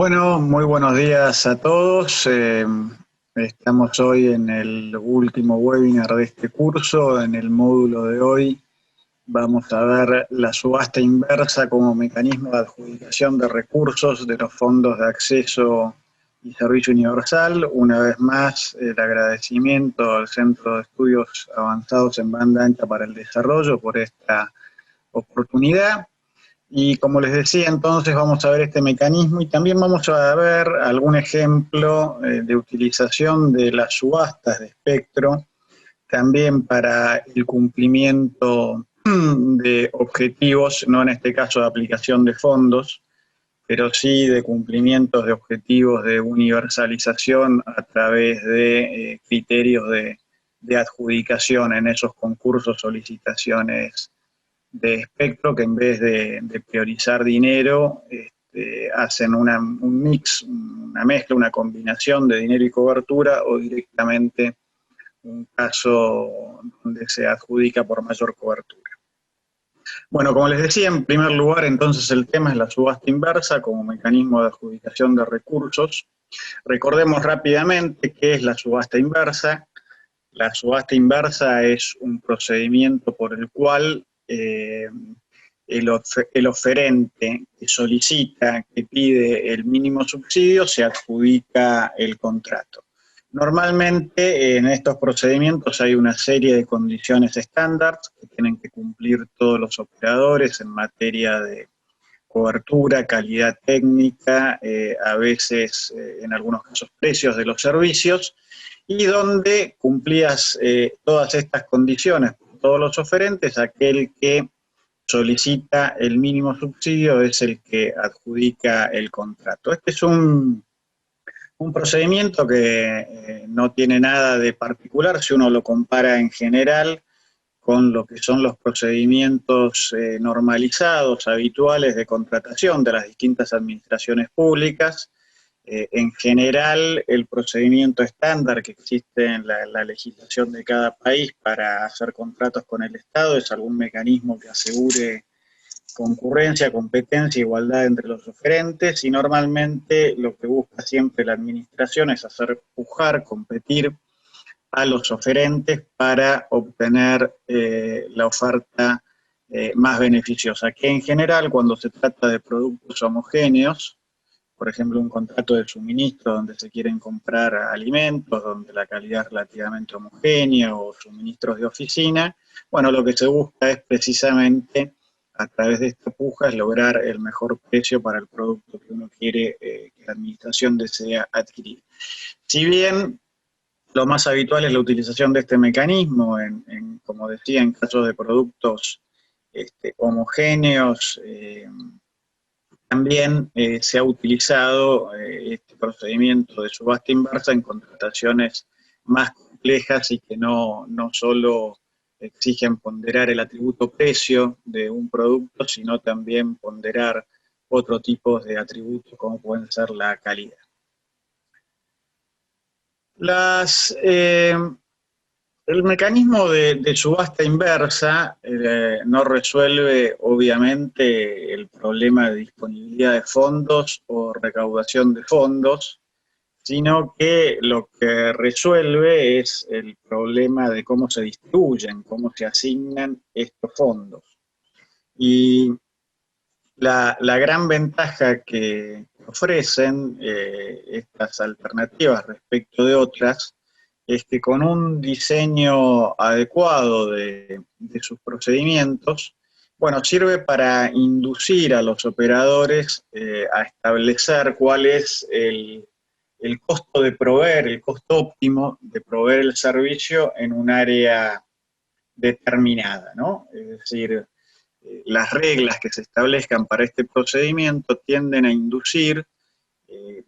Bueno, muy buenos días a todos. Estamos hoy en el último webinar de este curso. En el módulo de hoy vamos a ver la subasta inversa como mecanismo de adjudicación de recursos de los fondos de acceso y servicio universal. Una vez más, el agradecimiento al Centro de Estudios Avanzados en Banda Ancha para el Desarrollo por esta oportunidad. Y como les decía, entonces vamos a ver este mecanismo y también vamos a ver algún ejemplo de utilización de las subastas de espectro, también para el cumplimiento de objetivos, no en este caso de aplicación de fondos, pero sí de cumplimientos de objetivos de universalización a través de criterios de adjudicación en esos concursos, solicitaciones de espectro que en vez de priorizar dinero, hacen un mix, una mezcla, una combinación de dinero y cobertura o directamente un caso donde se adjudica por mayor cobertura. Bueno, como les decía, en primer lugar, entonces el tema es la subasta inversa como mecanismo de adjudicación de recursos. Recordemos rápidamente qué es la subasta inversa. La subasta inversa es un procedimiento por el cual el oferente que solicita, que pide el mínimo subsidio, se adjudica el contrato. Normalmente en estos procedimientos hay una serie de condiciones estándar que tienen que cumplir todos los operadores en materia de cobertura, calidad técnica, a veces en algunos casos precios de los servicios, y donde cumplías todas estas condiciones por todos los oferentes, aquel que solicita el mínimo subsidio es el que adjudica el contrato. Este es un procedimiento que no tiene nada de particular si uno lo compara en general con lo que son los procedimientos normalizados, habituales de contratación de las distintas administraciones públicas. En general, el procedimiento estándar que existe en la legislación de cada país para hacer contratos con el Estado es algún mecanismo que asegure concurrencia, competencia, igualdad entre los oferentes, y normalmente lo que busca siempre la administración es hacer pujar, competir a los oferentes para obtener la oferta más beneficiosa, que en general cuando se trata de productos homogéneos, por ejemplo un contrato de suministro donde se quieren comprar alimentos, donde la calidad es relativamente homogénea, o suministros de oficina, bueno, lo que se busca es precisamente a través de esta puja es lograr el mejor precio para el producto que uno quiere que la administración desea adquirir. Si bien lo más habitual es la utilización de este mecanismo, como decía, en casos de productos homogéneos, también se ha utilizado este procedimiento de subasta inversa en contrataciones más complejas y que no solo exigen ponderar el atributo precio de un producto, sino también ponderar otro tipo de atributos como pueden ser la calidad. El mecanismo de subasta inversa no resuelve, obviamente, el problema de disponibilidad de fondos o recaudación de fondos, sino que lo que resuelve es el problema de cómo se distribuyen, cómo se asignan estos fondos. Y la gran ventaja que ofrecen estas alternativas respecto de otras es que con un diseño adecuado de sus procedimientos, bueno, sirve para inducir a los operadores a establecer cuál es el costo de proveer, el costo óptimo de proveer el servicio en un área determinada, ¿no? Es decir, las reglas que se establezcan para este procedimiento tienden a inducir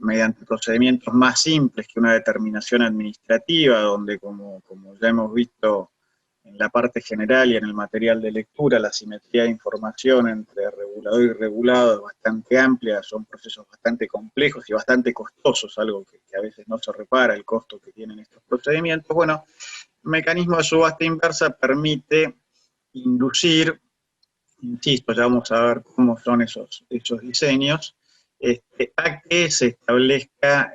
mediante procedimientos más simples que una determinación administrativa, donde como ya hemos visto en la parte general y en el material de lectura, la simetría de información entre regulador y regulado es bastante amplia, son procesos bastante complejos y bastante costosos, algo que a veces no se repara, el costo que tienen estos procedimientos. Bueno, el mecanismo de subasta inversa permite inducir, insisto, ya vamos a ver cómo son esos diseños, a que se establezca,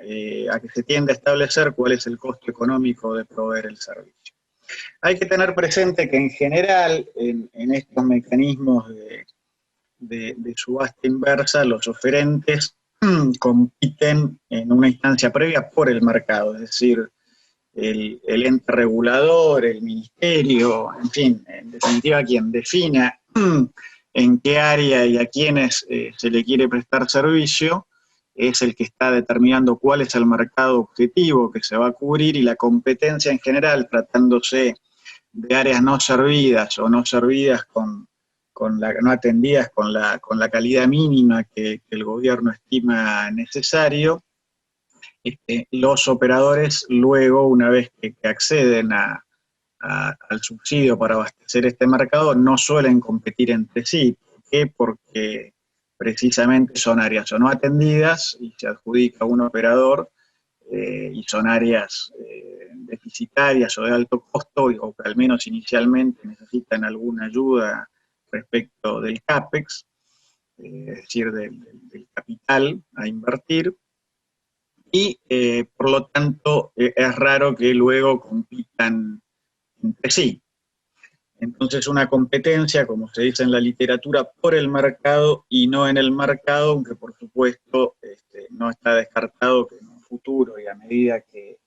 a que se tienda a establecer cuál es el costo económico de proveer el servicio. Hay que tener presente que en general, en estos mecanismos de subasta inversa, los oferentes compiten en una instancia previa por el mercado, es decir, el ente regulador, el ministerio, en fin, en definitiva quien defina en qué área y a quiénes se le quiere prestar servicio, es el que está determinando cuál es el mercado objetivo que se va a cubrir, y la competencia en general, tratándose de áreas no servidas o no servidas no atendidas con la calidad mínima que el gobierno estima necesario, los operadores luego, una vez que acceden al subsidio para abastecer este mercado, no suelen competir entre sí. ¿Por qué? Porque precisamente son áreas o no atendidas y se adjudica a un operador, y son áreas deficitarias o de alto costo, o que al menos inicialmente necesitan alguna ayuda respecto del CAPEX, es decir, del capital a invertir, y por lo tanto es raro que luego compitan entre sí. Entonces una competencia, como se dice en la literatura, por el mercado y no en el mercado, aunque por supuesto no está descartado que en un futuro y a medida que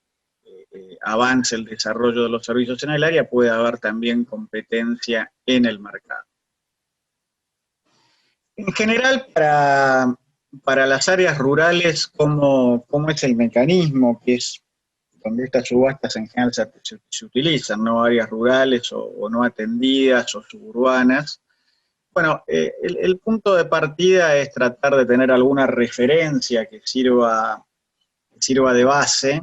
avance el desarrollo de los servicios en el área, puede haber también competencia en el mercado. En general, para las áreas rurales, ¿cómo es el mecanismo? Que es donde estas subastas en general se utilizan, ¿no? Áreas rurales o no atendidas o suburbanas. Bueno, el punto de partida es tratar de tener alguna referencia que sirva de base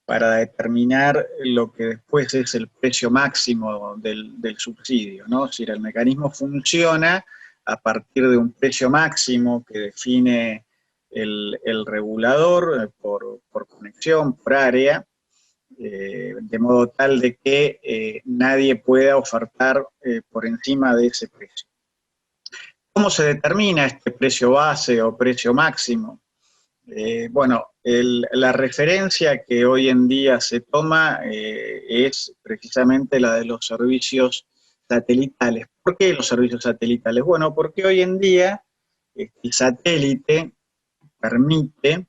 para determinar lo que después es el precio máximo del subsidio, ¿no? Es decir, el mecanismo funciona a partir de un precio máximo que define el regulador por conexión, por área, de modo tal de que nadie pueda ofertar por encima de ese precio. ¿Cómo se determina este precio base o precio máximo? Bueno, la referencia que hoy en día se toma es precisamente la de los servicios satelitales. ¿Por qué los servicios satelitales? Bueno, porque hoy en día el satélite permite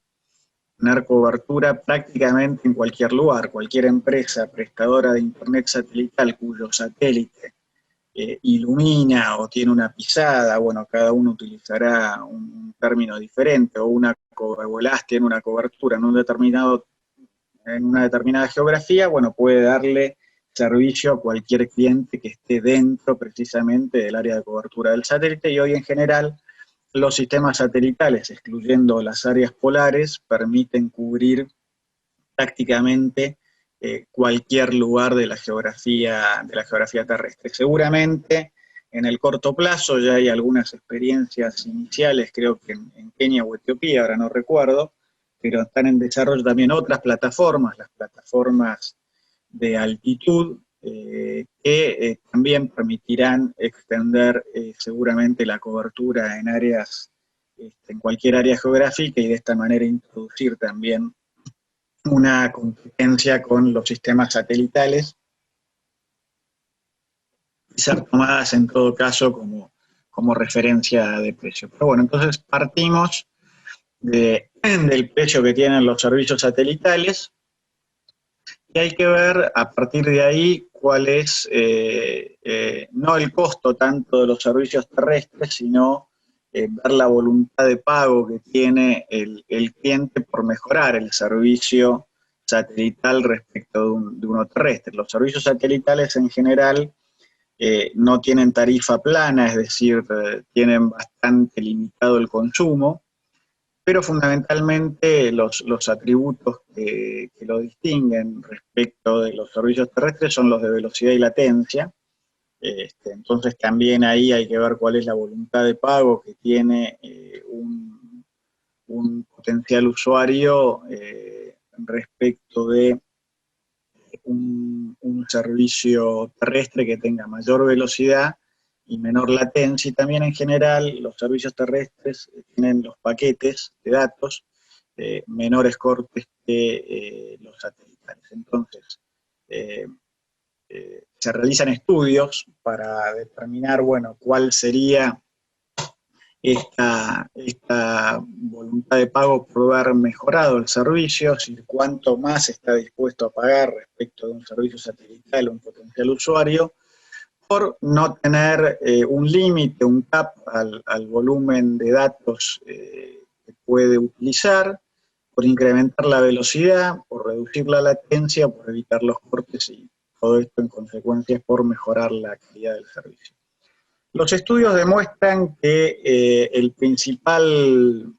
tener cobertura prácticamente en cualquier lugar. Cualquier empresa prestadora de internet satelital cuyo satélite ilumina o tiene una pisada, bueno, cada uno utilizará un término diferente, o Volás tiene una cobertura en una determinada geografía, bueno, puede darle servicio a cualquier cliente que esté dentro precisamente del área de cobertura del satélite, y hoy en general los sistemas satelitales, excluyendo las áreas polares, permiten cubrir prácticamente cualquier lugar de la geografía terrestre. Seguramente en el corto plazo ya hay algunas experiencias iniciales, creo que en Kenia o Etiopía, ahora no recuerdo, pero están en desarrollo también otras plataformas, las plataformas de altitud, que también permitirán extender seguramente la cobertura en áreas, en cualquier área geográfica, y de esta manera introducir también una competencia con los sistemas satelitales y ser tomadas en todo caso como referencia de precio. Pero bueno, entonces partimos del precio que tienen los servicios satelitales, y hay que ver a partir de ahí cuál es, no el costo tanto de los servicios terrestres, sino ver la voluntad de pago que tiene el cliente por mejorar el servicio satelital respecto de uno terrestre. Los servicios satelitales en general no tienen tarifa plana, es decir, tienen bastante limitado el consumo, pero fundamentalmente los atributos que lo distinguen respecto de los servicios terrestres son los de velocidad y latencia. Entonces también ahí hay que ver cuál es la voluntad de pago que tiene un potencial usuario respecto de un servicio terrestre que tenga mayor velocidad y menor latencia, y también en general los servicios terrestres tienen los paquetes de datos menores cortes que los satelitales. Entonces, se realizan estudios para determinar, bueno, cuál sería esta voluntad de pago por haber mejorado el servicio, si cuánto más está dispuesto a pagar respecto de un servicio satelital a un potencial usuario, por no tener un límite, un cap al volumen de datos que puede utilizar, por incrementar la velocidad, por reducir la latencia, por evitar los cortes y todo esto en consecuencia por mejorar la calidad del servicio. Los estudios demuestran que el principal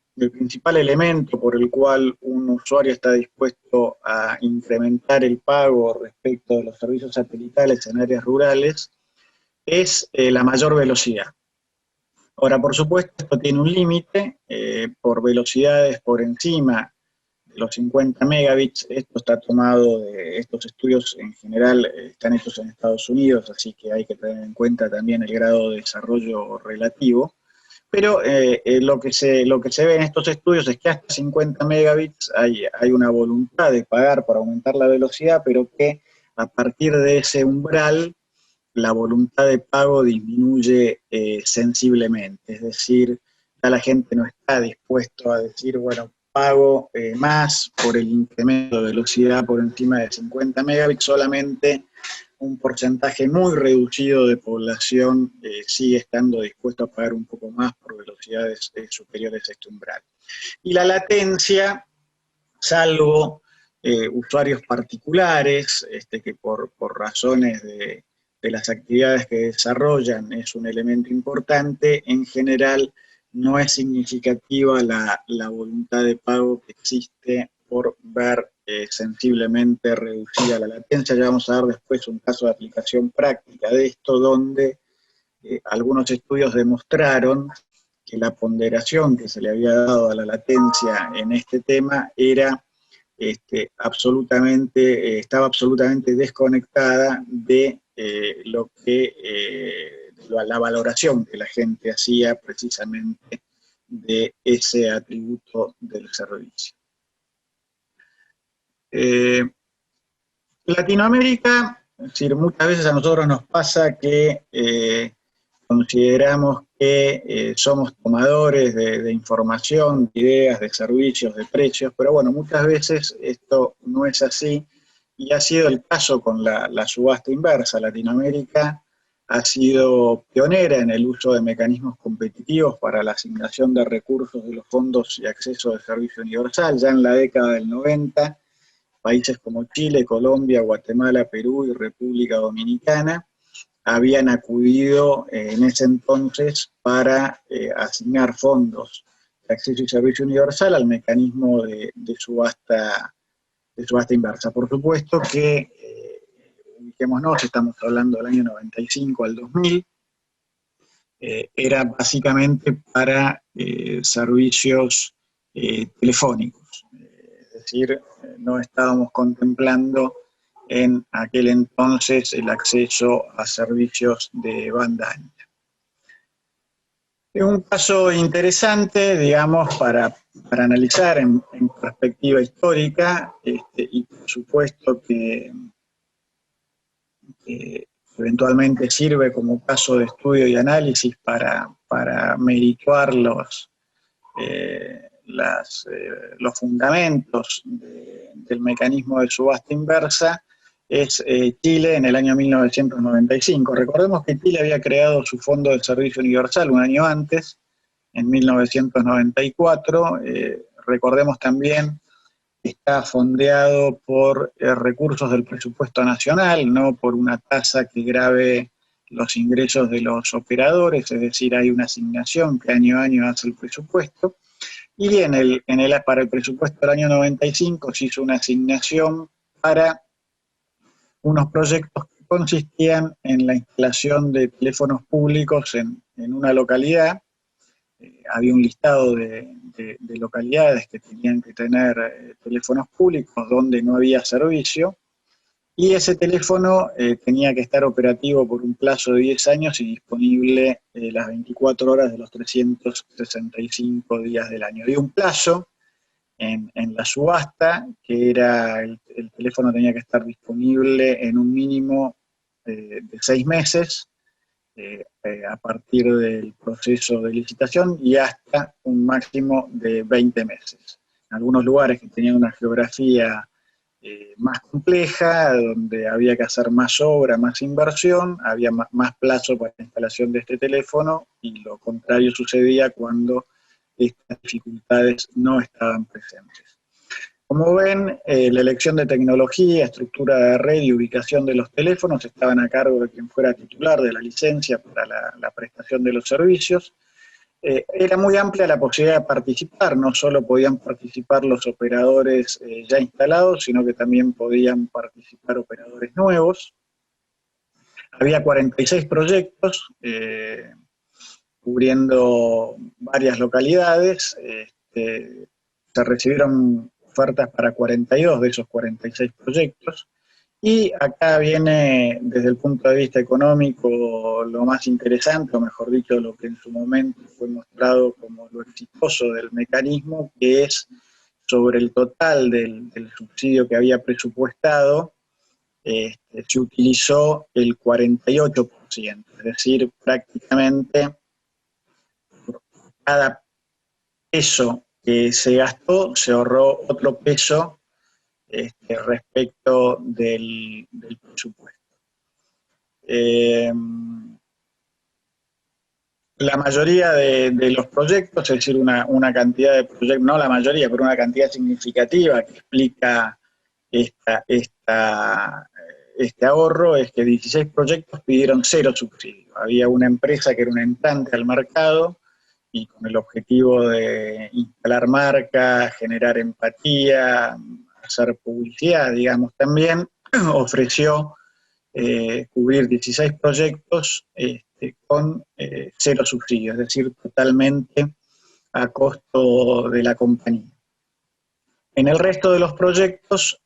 elemento por el cual un usuario está dispuesto a incrementar el pago respecto de los servicios satelitales en áreas rurales es la mayor velocidad. Ahora, por supuesto, esto tiene un límite, por velocidades por encima de los 50 megabits, esto está tomado de estos estudios, en general están hechos en Estados Unidos, así que hay que tener en cuenta también el grado de desarrollo relativo, pero lo que se ve en estos estudios es que hasta 50 megabits hay una voluntad de pagar para aumentar la velocidad, pero que a partir de ese umbral la voluntad de pago disminuye sensiblemente, es decir, ya la gente no está dispuesto a decir, bueno, pago más por el incremento de velocidad por encima de 50 megabits, solamente un porcentaje muy reducido de población sigue estando dispuesto a pagar un poco más por velocidades superiores a este umbral. Y la latencia, salvo usuarios particulares, que por razones de las actividades que desarrollan es un elemento importante, en general no es significativa la voluntad de pago que existe por ver sensiblemente reducida la latencia. Ya vamos a ver después un caso de aplicación práctica de esto, donde algunos estudios demostraron que la ponderación que se le había dado a la latencia en este tema era estaba absolutamente desconectada de la valoración que la gente hacía precisamente de ese atributo del servicio. Latinoamérica, es decir, muchas veces a nosotros nos pasa que consideramos que somos tomadores de información, de ideas, de servicios, de precios, pero bueno, muchas veces esto no es así, y ha sido el caso con la subasta inversa. Latinoamérica ha sido pionera en el uso de mecanismos competitivos para la asignación de recursos de los fondos y acceso de servicio universal. Ya en la década del 90, países como Chile, Colombia, Guatemala, Perú y República Dominicana habían acudido en ese entonces para asignar fondos de acceso y servicio universal al mecanismo de subasta inversa. Por supuesto que, ubiquémonos, estamos hablando del año 95 al 2000, era básicamente para servicios telefónicos, es decir, no estábamos contemplando en aquel entonces el acceso a servicios de banda ancha. Es un caso interesante, digamos, para analizar en perspectiva histórica, y por supuesto que eventualmente sirve como caso de estudio y análisis para merituar los fundamentos del mecanismo de subasta inversa, es Chile en el año 1995. Recordemos que Chile había creado su Fondo de Servicio Universal un año antes, en 1994. Recordemos también que está fondeado por recursos del presupuesto nacional, no por una tasa que grave los ingresos de los operadores, es decir, hay una asignación que año a año hace el presupuesto. Y para el presupuesto del año 95 se hizo una asignación para unos proyectos que consistían en la instalación de teléfonos públicos en una localidad. Había un listado de localidades que tenían que tener teléfonos públicos donde no había servicio, Y ese teléfono tenía que estar operativo por un plazo de 10 años y disponible las 24 horas de los 365 días del año. Había un plazo en la subasta que era el teléfono tenía que estar disponible en un mínimo de 6 meses a partir del proceso de licitación y hasta un máximo de 20 meses. En algunos lugares que tenían una geografía más compleja, donde había que hacer más obra, más inversión, había más plazo para la instalación de este teléfono, y lo contrario sucedía cuando estas dificultades no estaban presentes. Como ven, la elección de tecnología, estructura de red y ubicación de los teléfonos estaban a cargo de quien fuera titular de la licencia para la prestación de los servicios. Era muy amplia la posibilidad de participar, no solo podían participar los operadores ya instalados, sino que también podían participar operadores nuevos. Había 46 proyectos cubriendo varias localidades. Se recibieron ofertas para 42 de esos 46 proyectos. Y acá viene, desde el punto de vista económico, lo más interesante, o mejor dicho, lo que en su momento fue mostrado como lo exitoso del mecanismo, que es sobre el total del subsidio que había presupuestado, se utilizó el 48%, es decir, prácticamente por cada peso que se gastó, se ahorró otro peso respecto del presupuesto. La mayoría de los proyectos, es decir, una cantidad de proyectos, no la mayoría, pero una cantidad significativa que explica este ahorro, es que 16 proyectos pidieron 0 subsidio. Había una empresa que era un entrante al mercado y con el objetivo de instalar marca, generar empatía, hacer publicidad, digamos, también ofreció cubrir 16 proyectos con 0 subsidio, es decir, totalmente a costo de la compañía. En el resto de los proyectos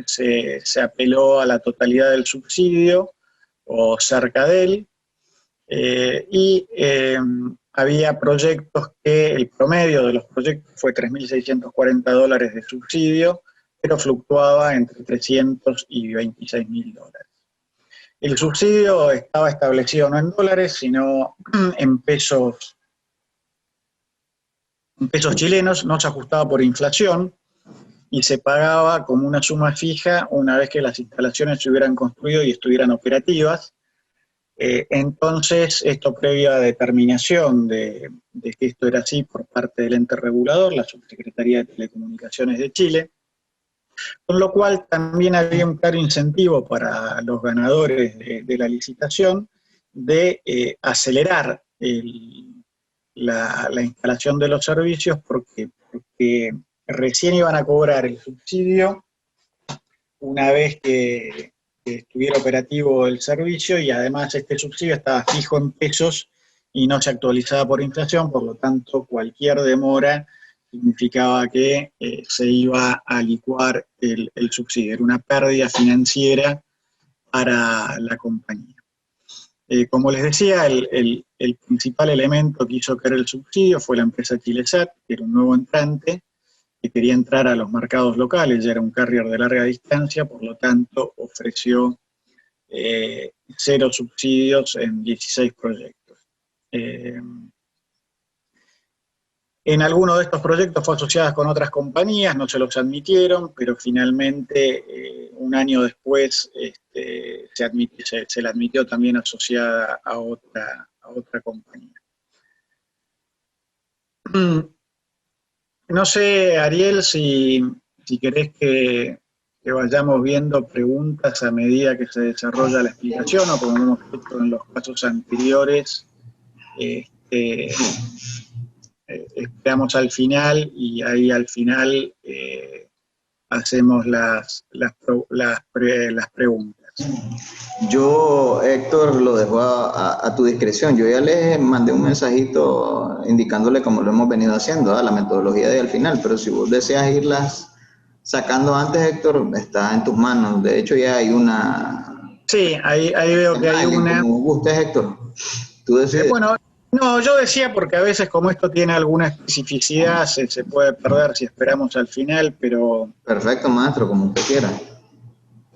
se apeló a la totalidad del subsidio o cerca de él, y había proyectos que el promedio de los proyectos fue $3.640 de subsidio, pero fluctuaba entre 300 y 26.000 dólares. El subsidio estaba establecido no en dólares, sino en pesos chilenos, no se ajustaba por inflación y se pagaba como una suma fija una vez que las instalaciones se hubieran construido y estuvieran operativas. Entonces, esto previa determinación de que esto era así por parte del ente regulador, la Subsecretaría de Telecomunicaciones de Chile, con lo cual también había un claro incentivo para los ganadores de la licitación de acelerar la instalación de los servicios porque recién iban a cobrar el subsidio una vez que estuviera operativo el servicio, y además este subsidio estaba fijo en pesos y no se actualizaba por inflación, por lo tanto cualquier demora significaba que se iba a licuar el subsidio, era una pérdida financiera para la compañía. Como les decía, el principal elemento que hizo caer el subsidio fue la empresa Chilesat, que era un nuevo entrante, que quería entrar a los mercados locales, ya era un carrier de larga distancia, por lo tanto ofreció 0 subsidios en 16 proyectos. En algunos de estos proyectos fue asociada con otras compañías, no se los admitieron, pero finalmente un año después se la admitió también asociada a otra compañía. No sé, Ariel, si querés que vayamos viendo preguntas a medida que se desarrolla la explicación, o como hemos hecho en los casos anteriores, esperamos al final y ahí al final hacemos las preguntas. Yo, Héctor, lo dejo a tu discreción. Yo ya les mandé un mensajito indicándole cómo lo hemos venido haciendo, la metodología de al final, pero si vos deseas irlas sacando antes, Héctor, está en tus manos. De hecho, ya hay una... Sí, ahí veo que hay una. Como gustes, Héctor. Tú decides. Bueno, no, yo decía porque a veces como esto tiene alguna especificidad se puede perder si esperamos al final, Perfecto, maestro, como usted quiera.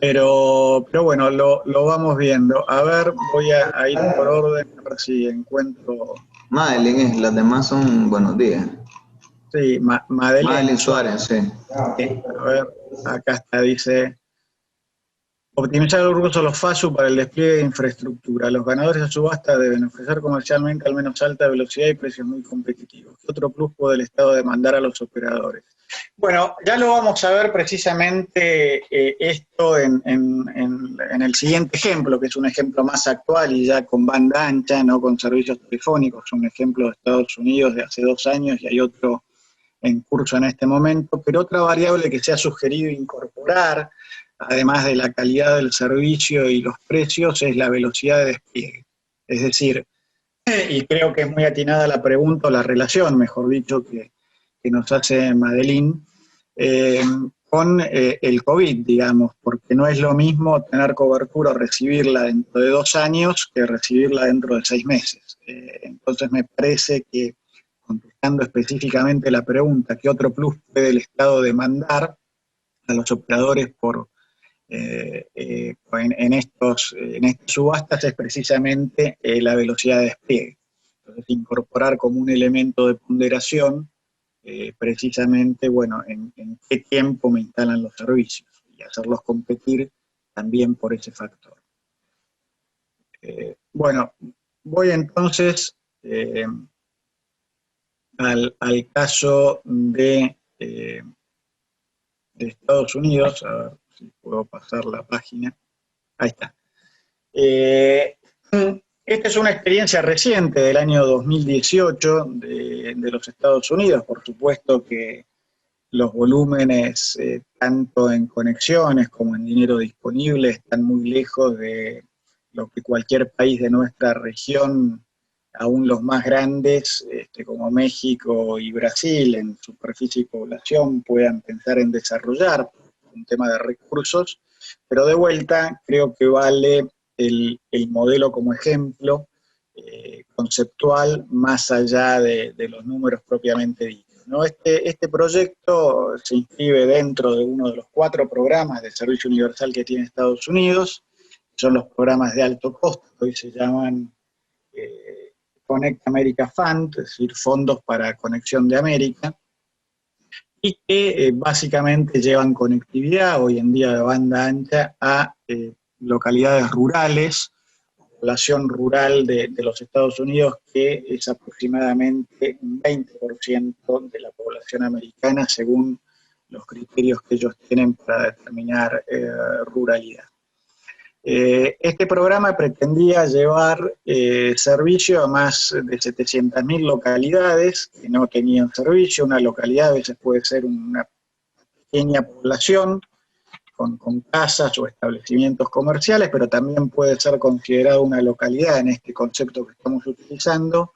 pero bueno, lo vamos viendo. A ver, voy a ir por orden, a ver si encuentro. Madeline, las demás son buenos días. Sí, Madeleine Madeline Suárez. Suárez, sí. A ver, acá está, dice. Optimizar el recurso de los FASU para el despliegue de infraestructura. Los ganadores de subasta deben ofrecer comercialmente al menos alta velocidad y precios muy competitivos. ¿Qué otro plus puede el Estado demandar a los operadores? Bueno, ya lo vamos a ver precisamente esto en el siguiente ejemplo, que es un ejemplo más actual y ya con banda ancha, no con servicios telefónicos, un ejemplo de Estados Unidos de hace 2 años y hay otro en curso en este momento, pero otra variable que se ha sugerido incorporar, además de la calidad del servicio y los precios, es la velocidad de despliegue. Es decir, y creo que es muy atinada la pregunta, o la relación, mejor dicho, que nos hace Madeleine, con el COVID, digamos, porque no es lo mismo tener cobertura o recibirla dentro de 2 años que recibirla dentro de 6 meses. Entonces me parece que, contestando específicamente la pregunta, ¿qué otro plus puede el Estado demandar a los operadores en estas subastas? Es precisamente la velocidad de despliegue. Entonces, incorporar como un elemento de ponderación precisamente, bueno, en qué tiempo me instalan los servicios y hacerlos competir también por ese factor. Bueno, voy entonces al caso de Estados Unidos, a ver si puedo pasar la página. Ahí está. Esta es una experiencia reciente del año 2018 de los Estados Unidos. Por supuesto que los volúmenes, tanto en conexiones como en dinero disponible, están muy lejos de lo que cualquier país de nuestra región, aún los más grandes, como México y Brasil, en superficie y población, puedan pensar en desarrollar un tema de recursos, pero de vuelta creo que vale el modelo como ejemplo conceptual más allá de los números propiamente dichos, ¿no? Este proyecto se inscribe dentro de uno de los 4 programas de servicio universal que tiene Estados Unidos, son los programas de alto costo, que hoy se llaman Connect America Fund, es decir, fondos para conexión de América, y que básicamente llevan conectividad hoy en día de banda ancha a localidades rurales, población rural de los Estados Unidos, que es aproximadamente un 20% de la población americana, según los criterios que ellos tienen para determinar ruralidad. Este programa pretendía llevar servicio a más de 700.000 localidades que no tenían servicio. Una localidad a veces puede ser una pequeña población con casas o establecimientos comerciales, pero también puede ser considerado una localidad en este concepto que estamos utilizando,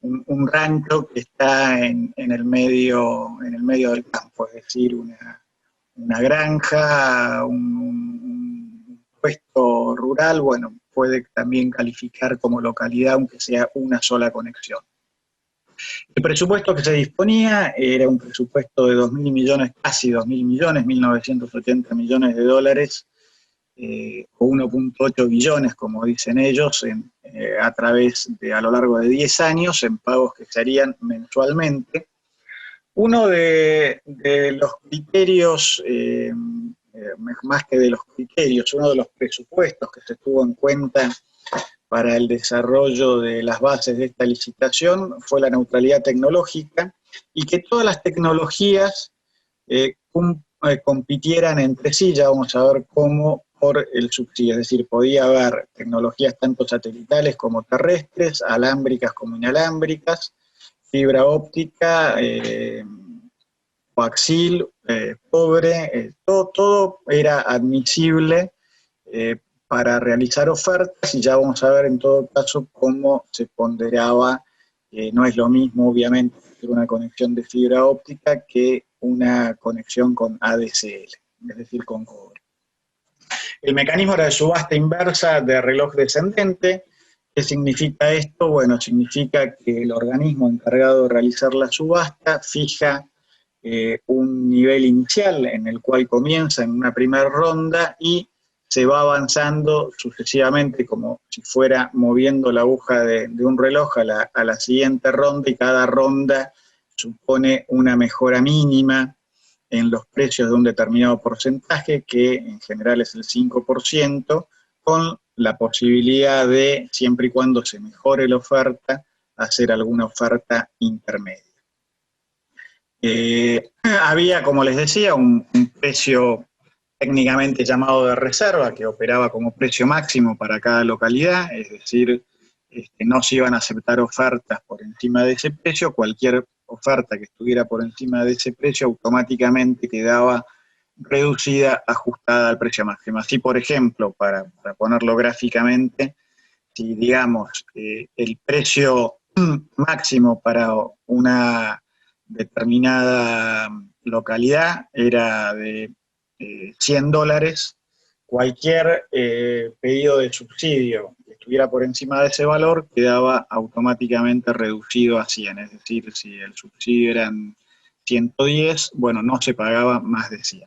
un rancho que está en el medio del campo, es decir, una granja, un puesto rural, bueno, puede también calificar como localidad, aunque sea una sola conexión. El presupuesto que se disponía era un presupuesto de 2.000 millones, casi 2.000 millones, 1.980 millones de dólares, o 1.8 billones, como dicen ellos, a lo largo de 10 años, en pagos que se harían mensualmente. Uno de los criterios, más que de los criterios, uno de los presupuestos que se tuvo en cuenta para el desarrollo de las bases de esta licitación fue la neutralidad tecnológica y que todas las tecnologías compitieran entre sí, ya vamos a ver cómo, por el subsidio, es decir, podía haber tecnologías tanto satelitales como terrestres, alámbricas como inalámbricas, fibra óptica, coaxil, cobre, todo era admisible para realizar ofertas, y ya vamos a ver en todo caso cómo se ponderaba. No es lo mismo, obviamente, ser una conexión de fibra óptica que una conexión con ADSL, es decir, con cobre. El mecanismo era de subasta inversa de reloj descendente. ¿Qué significa esto? Bueno, significa que el organismo encargado de realizar la subasta fija un nivel inicial en el cual comienza en una primera ronda y se va avanzando sucesivamente como si fuera moviendo la aguja de un reloj a la siguiente ronda, y cada ronda supone una mejora mínima en los precios de un determinado porcentaje, que en general es el 5%, con la posibilidad de, siempre y cuando se mejore la oferta, hacer alguna oferta intermedia. Había, como les decía, un precio técnicamente llamado de reserva, que operaba como precio máximo para cada localidad, es decir, no se iban a aceptar ofertas por encima de ese precio. Cualquier oferta que estuviera por encima de ese precio automáticamente quedaba reducida, ajustada al precio máximo. Así, por ejemplo, para ponerlo gráficamente, si digamos el precio máximo para una determinada localidad era de $100, cualquier pedido de subsidio que estuviera por encima de ese valor quedaba automáticamente reducido a 100, es decir, si el subsidio eran 110, bueno, no se pagaba más de 100.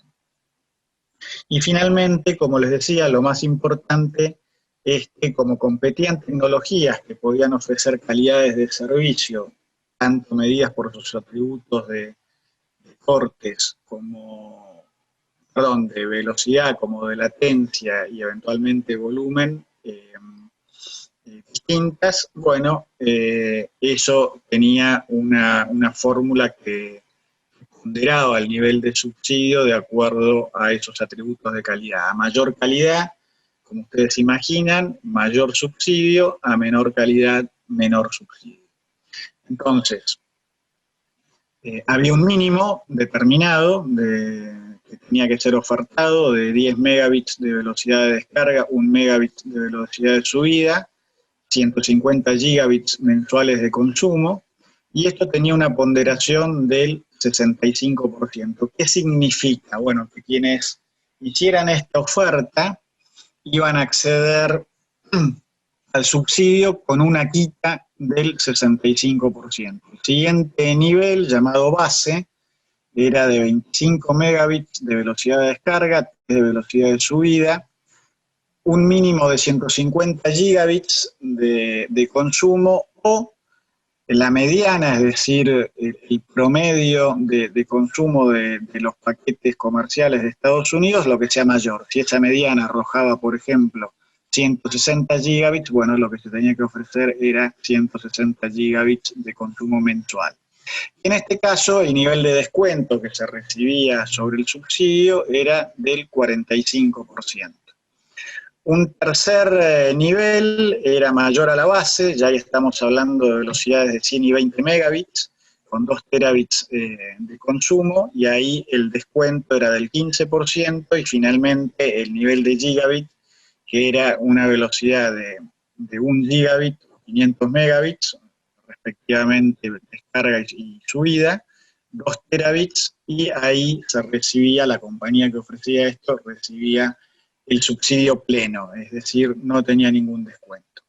Y finalmente, como les decía, lo más importante es que como competían tecnologías que podían ofrecer calidades de servicio, tanto medidas por sus atributos de cortes como, perdón, de velocidad como de latencia y eventualmente volumen, distintas, bueno, eso tenía una fórmula que ponderaba el nivel de subsidio de acuerdo a esos atributos de calidad. A mayor calidad, como ustedes imaginan, mayor subsidio; a menor calidad, menor subsidio. Entonces, había un mínimo determinado que tenía que ser ofertado de 10 megabits de velocidad de descarga, 1 megabit de velocidad de subida, 150 gigabits mensuales de consumo, y esto tenía una ponderación del 65%. ¿Qué significa? Bueno, que quienes hicieran esta oferta iban a acceder al subsidio con una quita del 65%. El siguiente nivel, llamado base, era de 25 megabits de velocidad de descarga, de velocidad de subida, un mínimo de 150 gigabits de consumo, o la mediana, es decir, el promedio de consumo de los paquetes comerciales de Estados Unidos, lo que sea mayor. Si esa mediana arrojaba, por ejemplo, 160 gigabits, bueno, lo que se tenía que ofrecer era 160 gigabits de consumo mensual. En este caso, el nivel de descuento que se recibía sobre el subsidio era del 45%. Un tercer nivel era mayor a la base, ya estamos hablando de velocidades de 100 y 20 megabits, con 2 terabits de consumo, y ahí el descuento era del 15%, y finalmente el nivel de gigabit, que era una velocidad de 1 gigabit, 500 megabits, respectivamente descarga y subida, 2 terabits, y ahí se recibía, la compañía que ofrecía esto recibía el subsidio pleno, es decir, no tenía ningún descuento.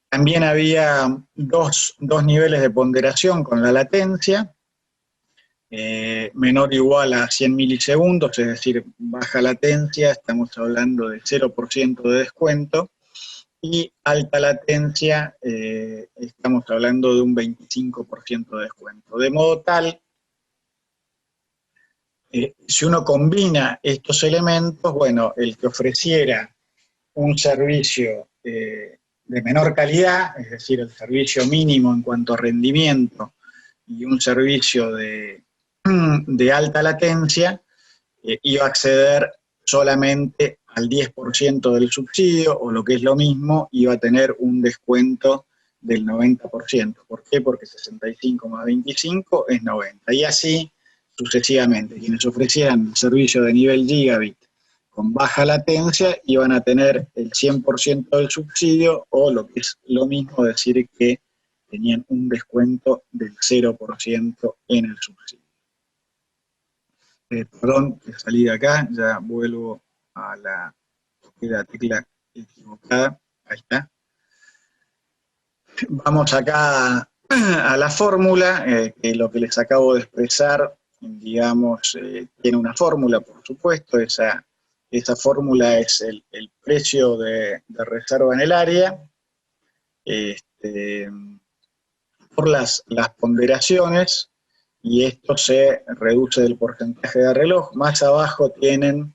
También había dos niveles de ponderación con la latencia, menor o igual a 100 milisegundos, es decir, baja latencia, estamos hablando de 0% de descuento, y alta latencia, estamos hablando de un 25% de descuento. De modo tal, si uno combina estos elementos, bueno, el que ofreciera un servicio de menor calidad, es decir, el servicio mínimo en cuanto a rendimiento, y un servicio de alta latencia, iba a acceder solamente al 10% del subsidio, o lo que es lo mismo, iba a tener un descuento del 90%. ¿Por qué? Porque 65 más 25 es 90. Y así sucesivamente. Quienes ofrecieran servicio de nivel gigabit con baja latencia iban a tener el 100% del subsidio, o lo que es lo mismo, decir que tenían un descuento del 0% en el subsidio. Perdón que salí de acá, ya vuelvo a la tecla equivocada, ahí está. Vamos acá a la fórmula, que lo que les acabo de expresar, digamos, tiene una fórmula, por supuesto, esa fórmula es el precio de reserva en el área, por las ponderaciones, y esto se reduce del porcentaje de reloj. Más abajo tienen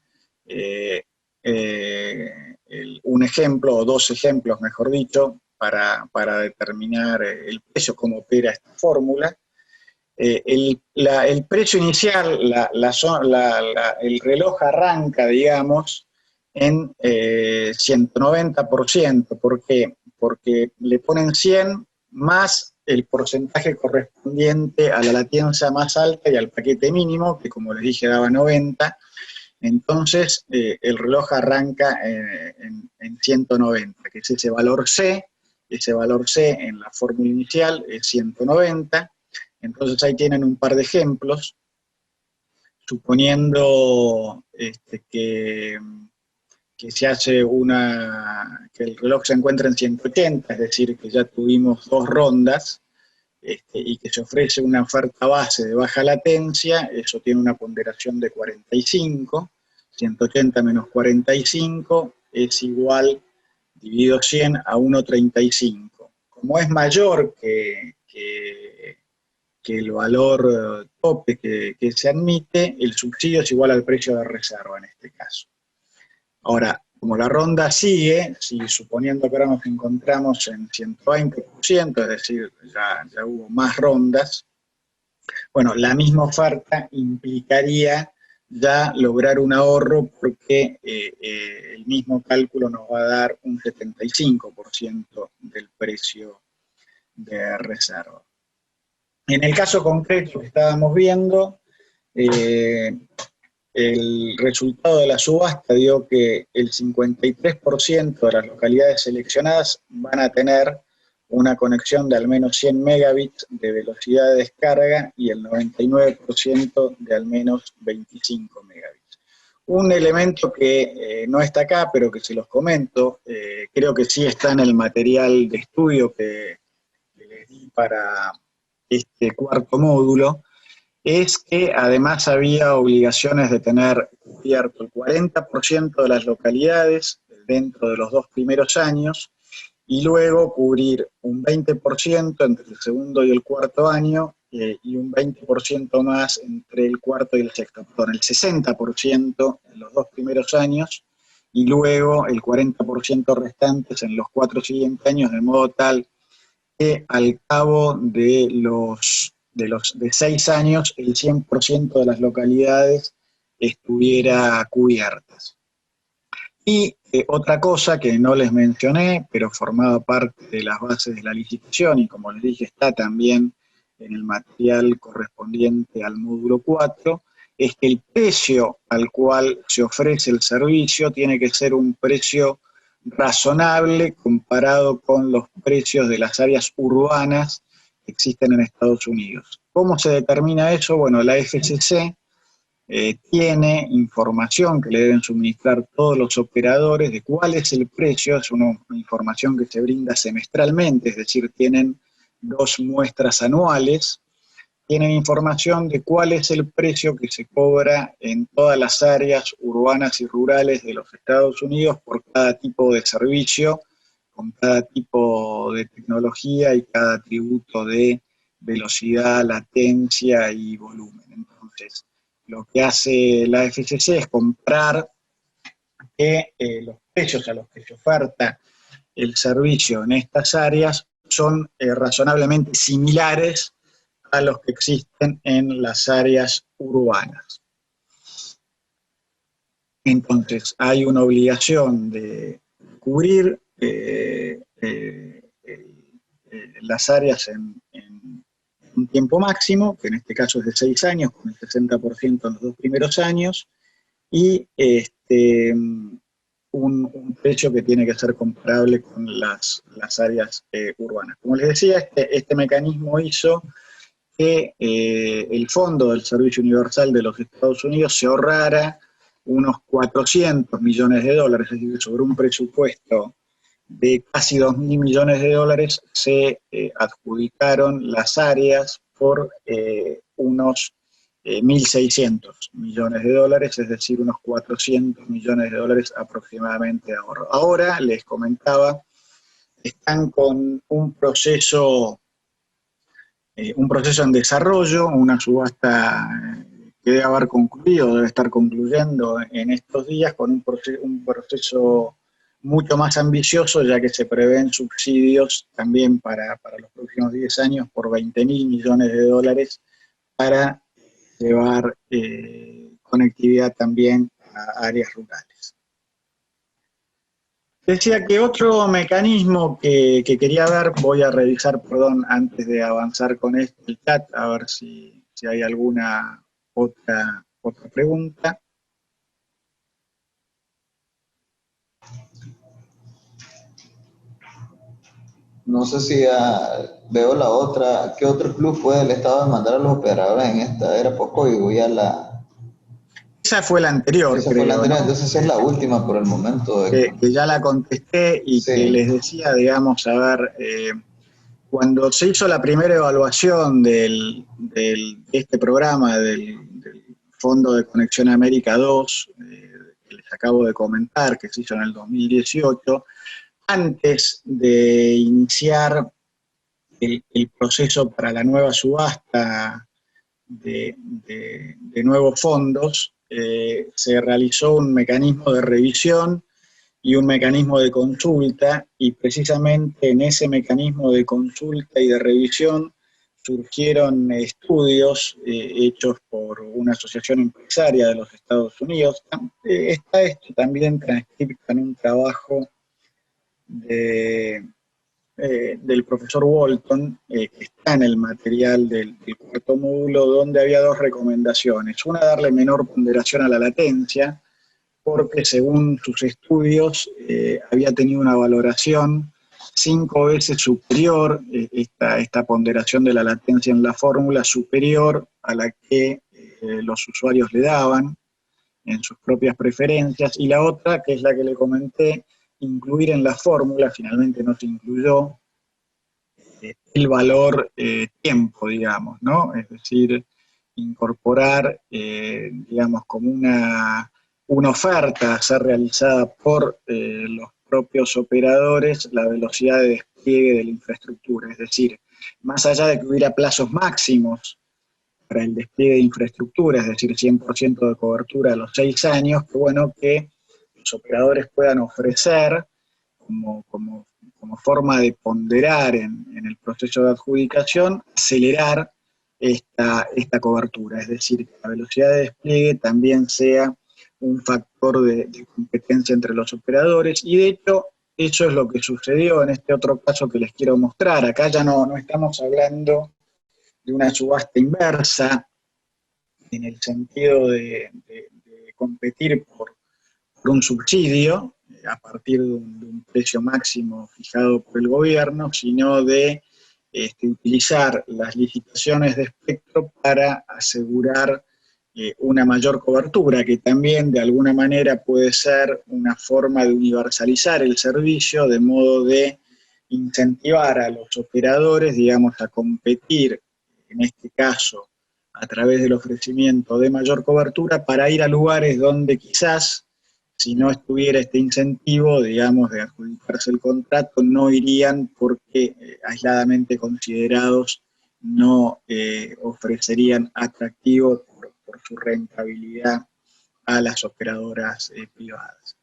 un ejemplo, o dos ejemplos, mejor dicho, para determinar el precio, cómo opera esta fórmula. El precio inicial, el reloj arranca, digamos, en 190%. ¿Por qué? Porque le ponen 100 más el porcentaje correspondiente a la latencia más alta y al paquete mínimo, que como les dije daba 90. Entonces el reloj arranca en 190, que es ese valor C. Ese valor C en la fórmula inicial es 190. Entonces ahí tienen un par de ejemplos, suponiendo que se hace que el reloj se encuentra en 180, es decir, que ya tuvimos 2 rondas, y que se ofrece una oferta base de baja latencia. Eso tiene una ponderación de 45, 180 menos 45 es igual, dividido 100, a 1,35. Como es mayor que el valor tope que se admite, el subsidio es igual al precio de reserva en este caso. Ahora, como la ronda sigue, si suponiendo que ahora nos encontramos en 120%, es decir, ya hubo más rondas, bueno, la misma oferta implicaría ya lograr un ahorro, porque el mismo cálculo nos va a dar un 75% del precio de reserva. En el caso concreto que estábamos viendo, el resultado de la subasta dio que el 53% de las localidades seleccionadas van a tener una conexión de al menos 100 megabits de velocidad de descarga y el 99% de al menos 25 megabits. Un elemento que no está acá, pero que se los comento, creo que sí está en el material de estudio que les di para este cuarto módulo, es que además había obligaciones de tener cubierto el 40% de las localidades dentro de los 2 primeros años, y luego cubrir un 20% entre el segundo y el cuarto año, y un 20% más entre el cuarto y el sexto, perdón, el 60% en los 2 primeros años, y luego el 40% restantes en los 4 siguientes años, de modo tal que al cabo de 6 años el 100% de las localidades estuviera cubiertas. Y otra cosa que no les mencioné, pero formaba parte de las bases de la licitación, y como les dije está también en el material correspondiente al módulo 4, es que el precio al cual se ofrece el servicio tiene que ser un precio razonable comparado con los precios de las áreas urbanas que existen en Estados Unidos. ¿Cómo se determina eso? Bueno, la FCC tiene información que le deben suministrar todos los operadores de cuál es el precio. Es una información que se brinda semestralmente, es decir, tienen 2 muestras anuales. Tienen información de cuál es el precio que se cobra en todas las áreas urbanas y rurales de los Estados Unidos por cada tipo de servicio, con cada tipo de tecnología y cada atributo de velocidad, latencia y volumen. Entonces, lo que hace la FCC es comprar que los precios a los que se oferta el servicio en estas áreas son razonablemente similares a los que existen en las áreas urbanas. Entonces, hay una obligación de cubrir las áreas en un tiempo máximo, que en este caso es de 6 años, con el 60% en los 2 primeros años, y un precio que tiene que ser comparable con las las áreas urbanas. Como les decía, este mecanismo hizo que el Fondo del Servicio Universal de los Estados Unidos se ahorrara unos 400 millones de dólares, es decir, sobre un presupuesto de casi 2.000 millones de dólares se adjudicaron las áreas por unos 1.600 millones de dólares, es decir, unos 400 millones de dólares aproximadamente de ahorro. Ahora, les comentaba, están con un proceso en desarrollo, una subasta que debe haber concluido, debe estar concluyendo en estos días, con un proceso mucho más ambicioso, ya que se prevén subsidios también para los próximos 10 años por 20.000 millones de dólares para llevar conectividad también a áreas rurales. Decía que otro mecanismo que quería ver, voy a revisar, perdón, antes de avanzar con el chat, a ver si hay alguna otra pregunta. No sé si veo la otra. ¿Qué otro plus puede el Estado demandar a los operadores en esta era post-COVID? Esa fue la anterior, Esa fue la creo, anterior, ¿no? entonces es la última por el momento. Que ya la contesté y sí. Que les decía, digamos, a ver, cuando se hizo la primera evaluación de este programa, del Fondo de Conexión América 2, que les acabo de comentar, que se hizo en el 2018, antes de iniciar el proceso para la nueva subasta de nuevos fondos, se realizó un mecanismo de revisión y un mecanismo de consulta, y precisamente en ese mecanismo de consulta y de revisión surgieron estudios hechos por una asociación empresaria de los Estados Unidos. Está esto también transcrito en un trabajo del profesor Walton, que está en el material del cuarto módulo, donde había dos recomendaciones. Una, darle menor ponderación a la latencia, porque según sus estudios había tenido una valoración 5 veces superior, esta ponderación de la latencia en la fórmula, superior a la que los usuarios le daban en sus propias preferencias, y la otra, que es la que le comenté, incluir en la fórmula, finalmente no se incluyó, el valor tiempo, digamos, ¿no? Es decir, incorporar, digamos, como una oferta a ser realizada por los propios operadores, la velocidad de despliegue de la infraestructura. Es decir, más allá de que hubiera plazos máximos para el despliegue de infraestructura, es decir, 100% de cobertura a los 6 años, que bueno que los operadores puedan ofrecer como forma de ponderar en el proceso de adjudicación, acelerar esta cobertura, es decir, que la velocidad de despliegue también sea un factor de competencia entre los operadores, y de hecho eso es lo que sucedió en este otro caso que les quiero mostrar. Acá ya no estamos hablando de una subasta inversa, en el sentido de competir por un subsidio a partir de un precio máximo fijado por el gobierno, sino de utilizar las licitaciones de espectro para asegurar una mayor cobertura, que también de alguna manera puede ser una forma de universalizar el servicio, de modo de incentivar a los operadores, digamos, a competir, en este caso, a través del ofrecimiento de mayor cobertura, para ir a lugares donde quizás, si no estuviera este incentivo, digamos, de adjudicarse el contrato, no irían porque aisladamente considerados no ofrecerían atractivo por su rentabilidad a las operadoras privadas.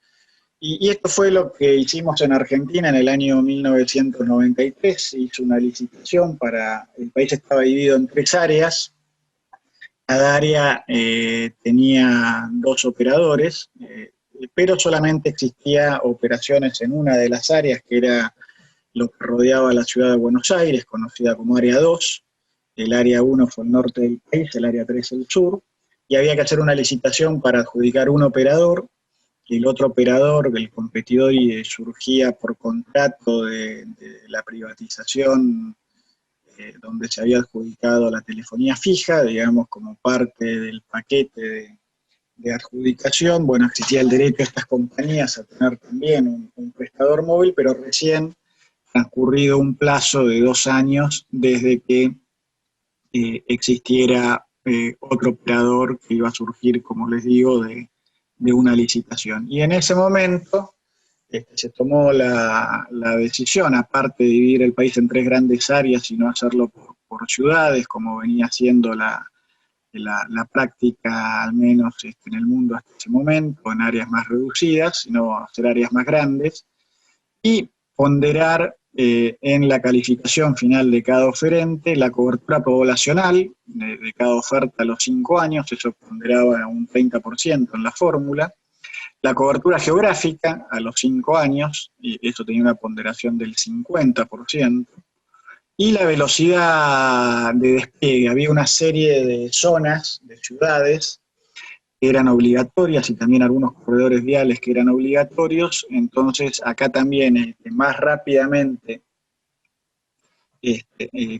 Y esto fue lo que hicimos en Argentina en el año 1993, se hizo una licitación el país estaba dividido en 3 áreas, cada área tenía 2 operadores, pero solamente existía operaciones en una de las áreas, que era lo que rodeaba la ciudad de Buenos Aires, conocida como Área 2, el Área 1 fue el norte del país, el Área 3 el sur, y había que hacer una licitación para adjudicar un operador, el otro operador, el competidor, surgía por contrato de la privatización donde se había adjudicado la telefonía fija, digamos, como parte del paquete de adjudicación. Bueno, existía el derecho de estas compañías a tener también un prestador móvil, pero recién transcurrido un plazo de 2 años desde que existiera otro operador que iba a surgir, como les digo, de una licitación. Y en ese momento se tomó la decisión, aparte de dividir el país en 3 grandes áreas y no hacerlo por ciudades, como venía siendo la práctica, al menos en el mundo hasta ese momento, en áreas más reducidas, sino hacer áreas más grandes, y ponderar en la calificación final de cada oferente la cobertura poblacional de cada oferta a los 5 años, eso ponderaba un 30% en la fórmula, la cobertura geográfica a los 5 años, y eso tenía una ponderación del 50%, y la velocidad de despliegue. Había una serie de zonas, de ciudades, que eran obligatorias y también algunos corredores viales que eran obligatorios. Entonces, acá también más rápidamente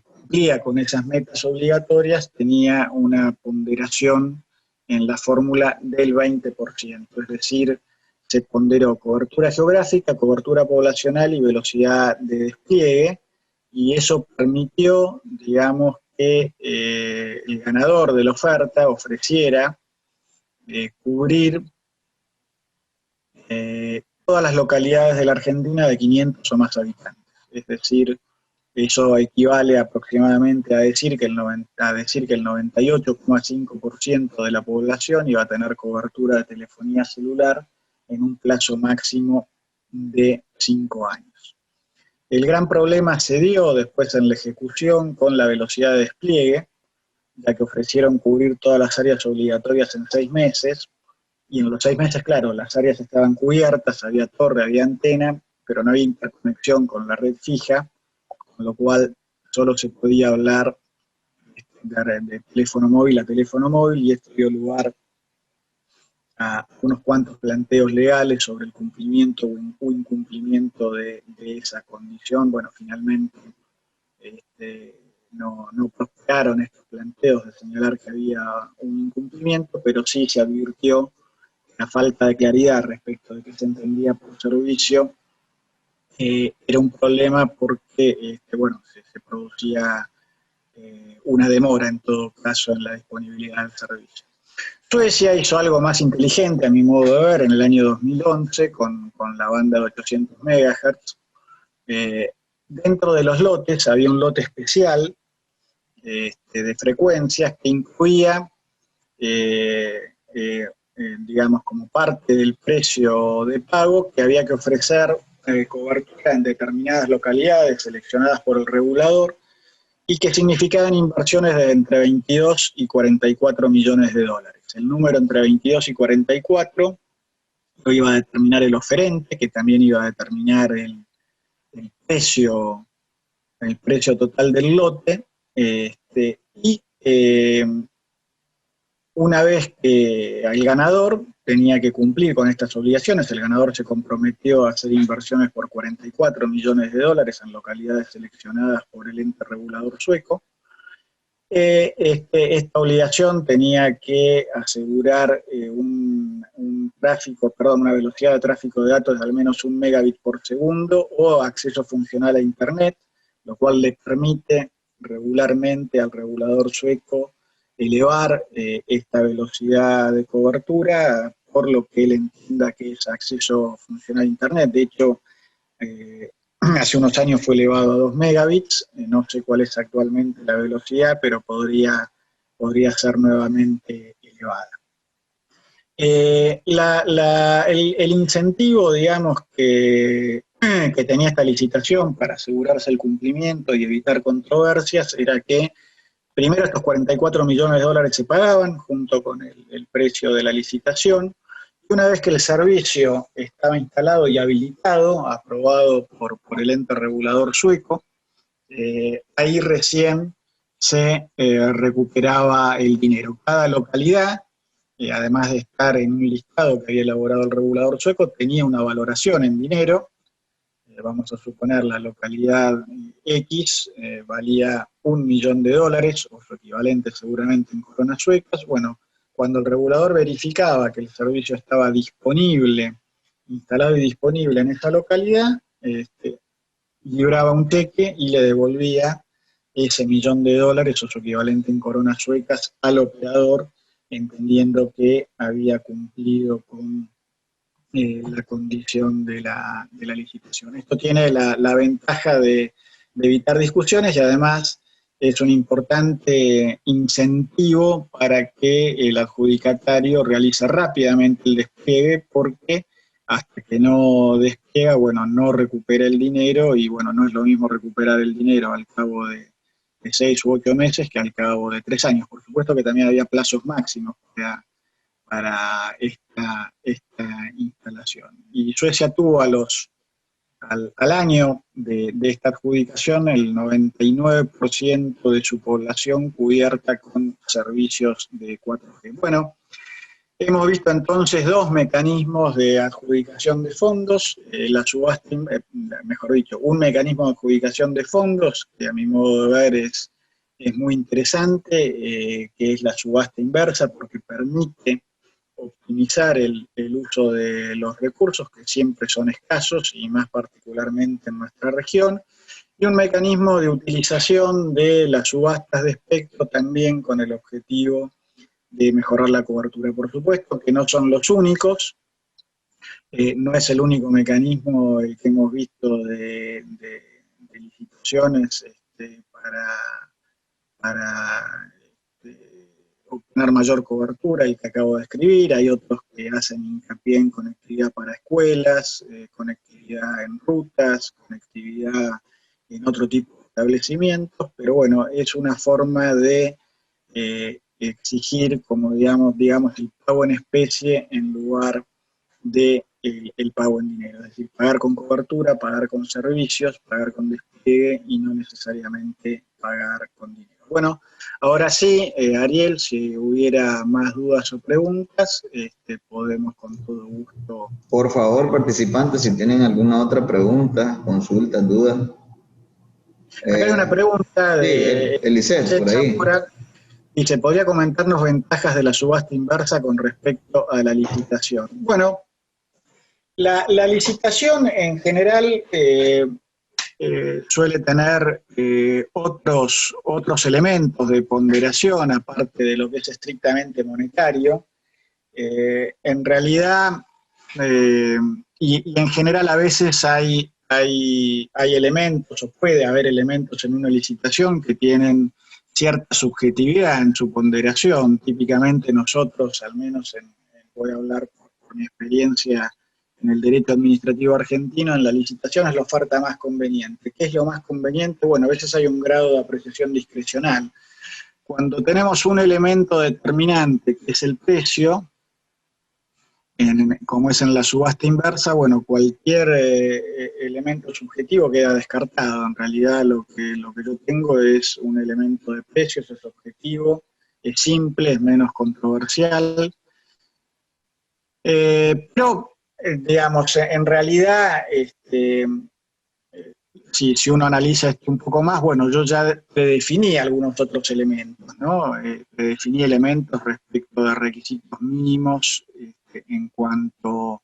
cumplía con esas metas obligatorias, tenía una ponderación en la fórmula del 20%, es decir, se ponderó cobertura geográfica, cobertura poblacional y velocidad de despliegue, y eso permitió, digamos, que el ganador de la oferta ofreciera cubrir todas las localidades de la Argentina de 500 o más habitantes. Es decir, eso equivale aproximadamente a decir que el 98,5% de la población iba a tener cobertura de telefonía celular en un plazo máximo de 5 años. El gran problema se dio después en la ejecución con la velocidad de despliegue, ya que ofrecieron cubrir todas las áreas obligatorias en 6 meses, y en los 6 meses, claro, las áreas estaban cubiertas, había torre, había antena, pero no había interconexión con la red fija, con lo cual solo se podía hablar de teléfono móvil a teléfono móvil, y esto dio lugar a unos cuantos planteos legales sobre el cumplimiento o incumplimiento de esa condición. Bueno, finalmente no prosperaron estos planteos de señalar que había un incumplimiento, pero sí se advirtió la falta de claridad respecto de qué se entendía por servicio era un problema porque bueno, se producía una demora en todo caso en la disponibilidad del servicio. Suecia hizo algo más inteligente, a mi modo de ver, en el año 2011 con la banda de 800 MHz. Dentro de los lotes había un lote especial de frecuencias que incluía, digamos, como parte del precio de pago, que había que ofrecer cobertura en determinadas localidades seleccionadas por el regulador, y que significaban inversiones de entre 22 y 44 millones de dólares. El número entre 22 y 44 lo iba a determinar el oferente, que también iba a determinar el precio total del lote, y una vez que el ganador tenía que cumplir con estas obligaciones, el ganador se comprometió a hacer inversiones por 44 millones de dólares en localidades seleccionadas por el ente regulador sueco. Esta obligación tenía que asegurar una velocidad de tráfico de datos de al menos 1 megabit por segundo o acceso funcional a Internet, lo cual le permite regularmente al regulador sueco elevar esta velocidad de cobertura por lo que él entienda que es acceso funcional a Internet. De hecho, hace unos años fue elevado a 2 megabits, no sé cuál es actualmente la velocidad, pero podría ser nuevamente elevada. El incentivo, digamos, que tenía esta licitación para asegurarse el cumplimiento y evitar controversias era que primero estos 44 millones de dólares se pagaban junto con el precio de la licitación. Una vez que el servicio estaba instalado y habilitado, aprobado por el ente regulador sueco, ahí recién se recuperaba el dinero. Cada localidad además de estar en un listado que había elaborado el regulador sueco, tenía una valoración en dinero. Vamos a suponer la localidad X valía $1.000.000, o su equivalente seguramente en coronas suecas. Bueno, cuando el regulador verificaba que el servicio estaba disponible, instalado y disponible en esa localidad, libraba un cheque y le devolvía ese $1.000.000 o su equivalente en coronas suecas al operador, entendiendo que había cumplido con la condición de la licitación. Esto tiene la ventaja de evitar discusiones y además es un importante incentivo para que el adjudicatario realice rápidamente el despliegue, porque hasta que no despliega, bueno, no recupera el dinero, y bueno, no es lo mismo recuperar el dinero al cabo de 6 u 8 meses que al cabo de 3 años. Por supuesto que también había plazos máximos para esta instalación. Y Suecia tuvo al año de esta adjudicación el 99% de su población cubierta con servicios de 4G. Bueno, hemos visto entonces dos mecanismos de adjudicación de fondos, la subasta, mejor dicho, un mecanismo de adjudicación de fondos que a mi modo de ver es muy interesante, que es la subasta inversa, porque permite optimizar el uso de los recursos, que siempre son escasos, y más particularmente en nuestra región, y un mecanismo de utilización de las subastas de espectro también con el objetivo de mejorar la cobertura. Por supuesto que no son los únicos, no es el único mecanismo el que hemos visto de licitaciones para obtener mayor cobertura, el que acabo de escribir. Hay otros que hacen hincapié en conectividad para escuelas, conectividad en rutas, conectividad en otro tipo de establecimientos, pero bueno, es una forma de exigir, como digamos, el pago en especie en lugar de el pago en dinero, es decir, pagar con cobertura, pagar con servicios, pagar con despliegue y no necesariamente pagar con dinero. Bueno, ahora sí, Ariel, si hubiera más dudas o preguntas, podemos con todo gusto. Por favor, participantes, si tienen alguna otra pregunta, consultas, dudas. Acá hay una pregunta de Eliseth, por ahí. y se podría comentarnos ventajas de la subasta inversa con respecto a la licitación. Bueno, la licitación en general suele tener otros elementos de ponderación, aparte de lo que es estrictamente monetario. En realidad, y en general a veces hay elementos, o puede haber elementos en una licitación que tienen cierta subjetividad en su ponderación. Típicamente nosotros, al menos voy a hablar por mi experiencia en el derecho administrativo argentino, en la licitación es la oferta más conveniente. ¿Qué es lo más conveniente? Bueno, a veces hay un grado de apreciación discrecional. Cuando tenemos un elemento determinante, que es el precio, como es en la subasta inversa, bueno, cualquier elemento subjetivo queda descartado. En realidad lo que yo tengo es un elemento de precios, es objetivo, es simple, es menos controversial. Pero, digamos, en realidad, si uno analiza esto un poco más, bueno, yo ya predefiní algunos otros elementos, ¿no? Predefiní elementos respecto de requisitos mínimos en cuanto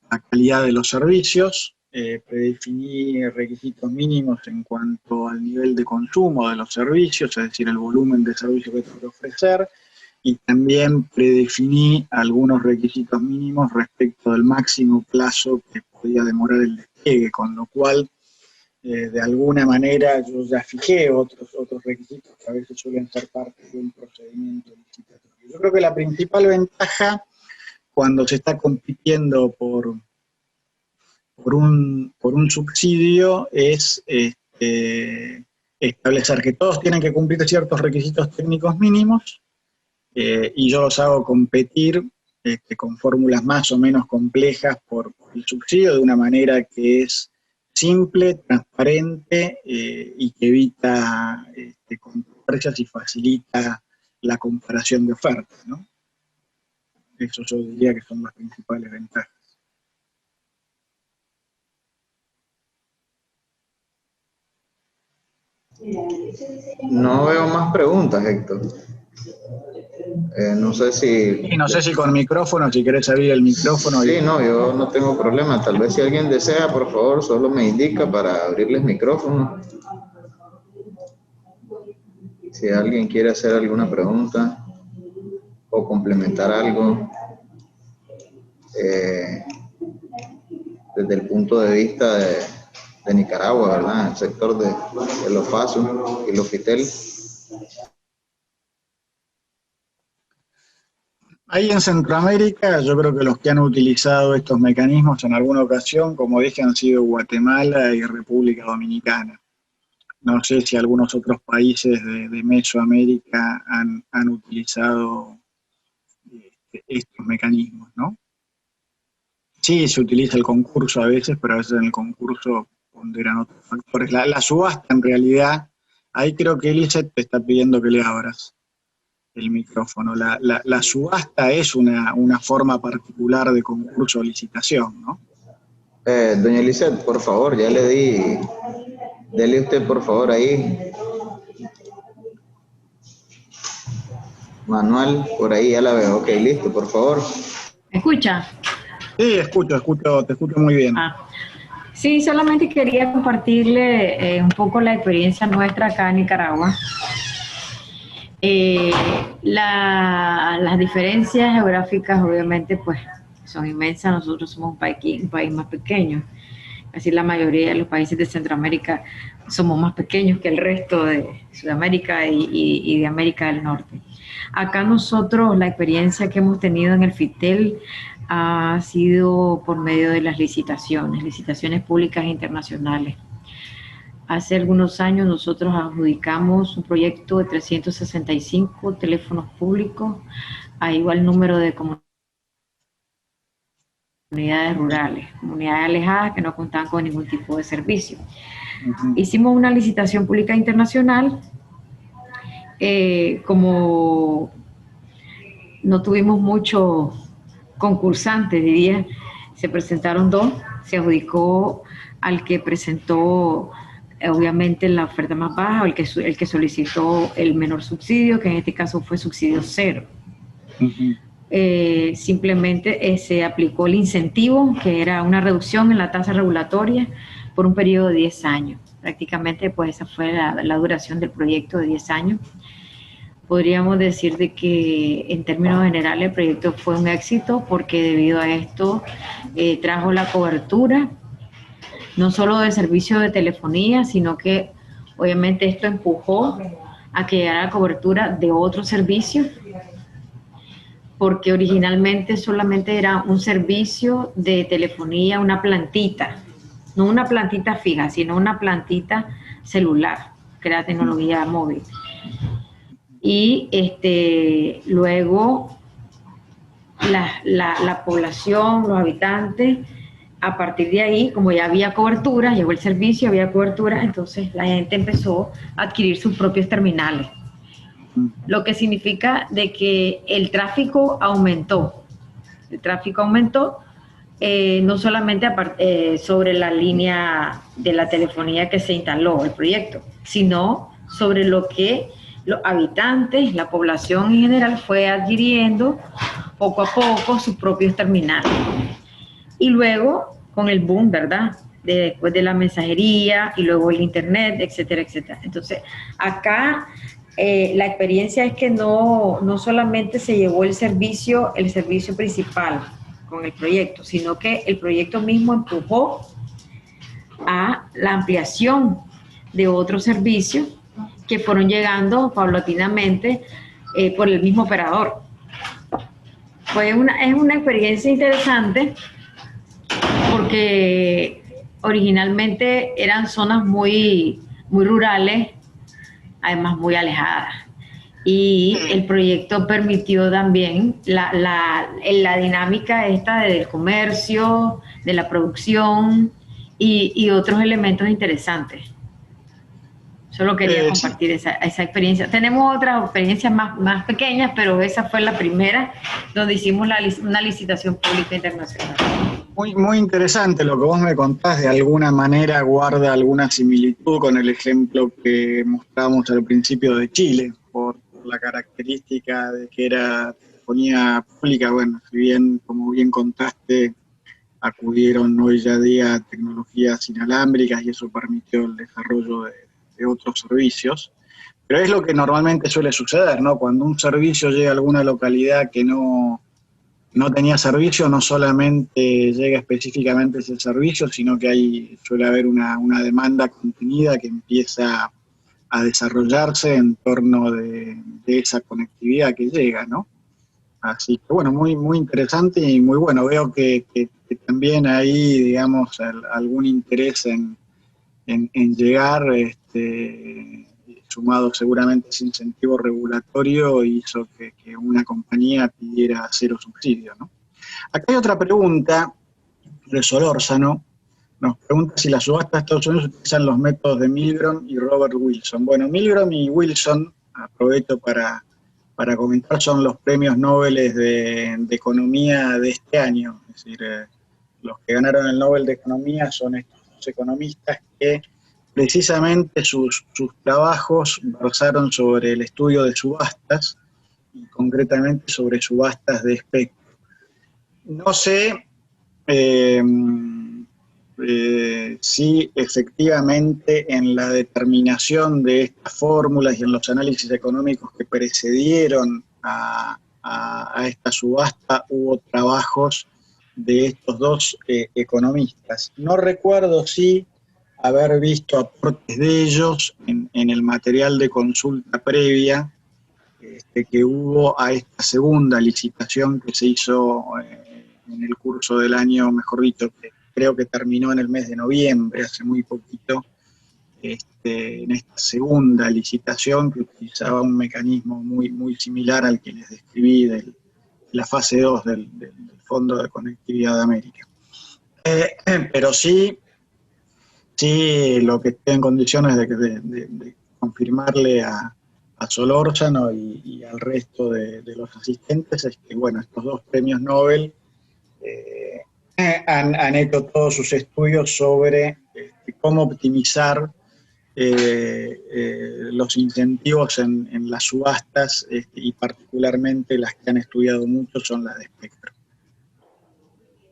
a calidad de los servicios, predefiní requisitos mínimos en cuanto al nivel de consumo de los servicios, es decir, el volumen de servicio que tengo que ofrecer, y también predefiní algunos requisitos mínimos respecto del máximo plazo que podía demorar el despliegue, con lo cual, de alguna manera, yo ya fijé otros requisitos que a veces suelen ser parte de un procedimiento licitatorio. Yo creo que la principal ventaja cuando se está compitiendo por un subsidio es establecer que todos tienen que cumplir ciertos requisitos técnicos mínimos, y yo los hago competir con fórmulas más o menos complejas por el subsidio de una manera que es simple, transparente, y que evita controversias y facilita la comparación de ofertas, ¿no? Eso yo diría que son las principales ventajas. No veo más preguntas, Héctor. No sé si... Sí, no sé si con micrófono, si querés abrir el micrófono. Sí, no, yo no tengo problema. Tal vez si alguien desea, por favor, solo me indica para abrirles micrófono. Si alguien quiere hacer alguna pregunta o complementar algo desde el punto de vista de Nicaragua, ¿verdad? El sector de los FASU y los FITEL. Ahí en Centroamérica, yo creo que los que han utilizado estos mecanismos en alguna ocasión, como dije, han sido Guatemala y República Dominicana. No sé si algunos otros países de Mesoamérica han utilizado estos mecanismos, ¿no? Sí, se utiliza el concurso a veces, pero a veces en el concurso ponderan otros factores. La subasta, en realidad, ahí creo que Eliseth te está pidiendo que le abras el micrófono. La subasta es una forma particular de concurso o licitación, ¿no? Doña Eliseth, por favor, ya le di. Dele usted, por favor, ahí. Manual, por ahí ya la veo. Ok, listo, por favor. ¿Me escucha? Sí, te escucho muy bien. Sí, solamente quería compartirle un poco la experiencia nuestra acá en Nicaragua. Las diferencias geográficas obviamente pues son inmensas. Nosotros somos un país más pequeño. Así la mayoría de los países de Centroamérica somos más pequeños que el resto de Sudamérica y de América del Norte. Acá nosotros la experiencia que hemos tenido en el FITEL ha sido por medio de las licitaciones públicas e internacionales. Hace algunos años nosotros adjudicamos un proyecto de 365 teléfonos públicos a igual número de comunidades rurales, comunidades alejadas que no contaban con ningún tipo de servicio. Hicimos una licitación pública internacional, como no tuvimos muchos concursantes, diría, se presentaron 2, se adjudicó al que presentó obviamente la oferta más baja, o el que solicitó el menor subsidio, que en este caso fue subsidio 0. Simplemente se aplicó el incentivo, que era una reducción en la tasa regulatoria por un periodo de 10 años. Prácticamente pues esa fue la duración del proyecto de 10 años. Podríamos decir de que en términos generales el proyecto fue un éxito porque debido a esto trajo la cobertura no solo de servicio de telefonía, sino que obviamente esto empujó a que llegara la cobertura de otros servicios, porque originalmente solamente era un servicio de telefonía, una plantita, no una plantita fija, sino una plantita celular, que era tecnología móvil. Y luego la población, los habitantes, a partir de ahí, como ya había cobertura, llegó el servicio, había cobertura, entonces la gente empezó a adquirir sus propios terminales. Lo que significa de que el tráfico aumentó. El tráfico aumentó no solamente sobre la línea de la telefonía que se instaló el proyecto, sino sobre lo que los habitantes, la población en general fue adquiriendo poco a poco sus propios terminales. Y luego, con el boom, ¿verdad? Después de la mensajería y luego el internet, etcétera, etcétera. Entonces, acá la experiencia es que no solamente se llevó el servicio principal con el proyecto, sino que el proyecto mismo empujó a la ampliación de otros servicios que fueron llegando paulatinamente por el mismo operador. Es una experiencia interesante porque originalmente eran zonas muy, muy rurales, además muy alejadas. Y el proyecto permitió también la dinámica esta del comercio, de la producción y otros elementos interesantes. O Solo quería Sí. compartir esa experiencia. Tenemos otras experiencias más pequeñas, pero esa fue la primera donde hicimos una licitación pública internacional. Muy interesante lo que vos me contás, de alguna manera guarda alguna similitud con el ejemplo que mostramos al principio de Chile, por la característica de que era telefonía pública. Bueno, si bien, como bien contaste, acudieron hoy ya día a tecnologías inalámbricas y eso permitió el desarrollo de otros servicios, pero es lo que normalmente suele suceder, ¿no? Cuando un servicio llega a alguna localidad que no tenía servicio, no solamente llega específicamente ese servicio, sino que suele haber una demanda contenida que empieza a desarrollarse en torno de esa conectividad que llega, ¿no? Así que bueno, muy interesante y muy bueno. Veo que también hay, digamos, algún interés en llegar, sumado seguramente ese incentivo regulatorio, hizo que una compañía pidiera cero subsidio, ¿no? Acá hay otra pregunta de Solórzano. Nos pregunta si las subastas de Estados Unidos utilizan los métodos de Milgrom y Robert Wilson. Bueno, Milgrom y Wilson, aprovecho para comentar, son los premios Nobel de Economía de este año. Es decir, los que ganaron el Nobel de Economía son estos dos economistas que precisamente sus trabajos versaron sobre el estudio de subastas y concretamente sobre subastas de espectro. No sé si efectivamente en la determinación de estas fórmulas y en los análisis económicos que precedieron a esta subasta hubo trabajos de estos dos economistas. No recuerdo si haber visto aportes de ellos en el material de consulta previa que hubo a esta segunda licitación que se hizo en el curso del año, mejor dicho, que creo que terminó en el mes de noviembre, hace muy poquito, en esta segunda licitación que utilizaba un mecanismo muy similar al que les describí de la fase 2 del Fondo de Conectividad de América. Pero sí, lo que esté en condiciones de confirmarle a Solórzano y al resto de los asistentes es que, bueno, estos dos premios Nobel han hecho todos sus estudios sobre cómo optimizar los incentivos en las subastas y particularmente las que han estudiado mucho son las de espectro.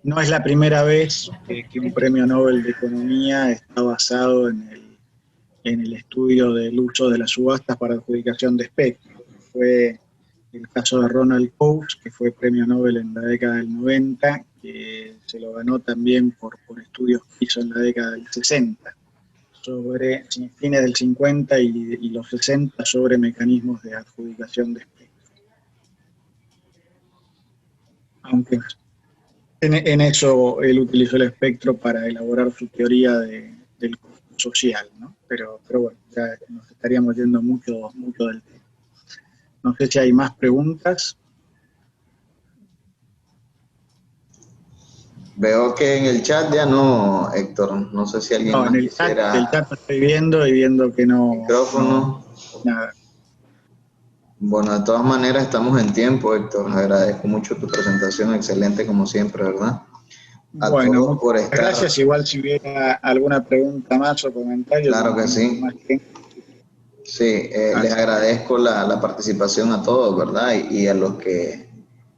No es la primera vez que un premio Nobel de Economía está basado en el estudio del uso de las subastas para adjudicación de espectro. Fue el caso de Ronald Coase, que fue premio Nobel en la década del 90, que se lo ganó también por estudios que hizo en la década del 60, sobre fines del 50 y los 60 sobre mecanismos de adjudicación de espectro. Aunque en eso él utilizó el espectro para elaborar su teoría del costo social, ¿no? Pero bueno, ya nos estaríamos yendo mucho del tema. No sé si hay más preguntas. Veo que en el chat ya no, Héctor. No sé si alguien No, más en el quisiera chat estoy viendo y viendo que no. micrófono. Nada. Bueno, de todas maneras estamos en tiempo, Héctor. Agradezco mucho tu presentación, excelente como siempre, ¿verdad? A Bueno, todos por estar. gracias. Igual si hubiera alguna pregunta más o comentario. Claro que sí. Sí, les agradezco la participación a todos, ¿verdad? Y a los que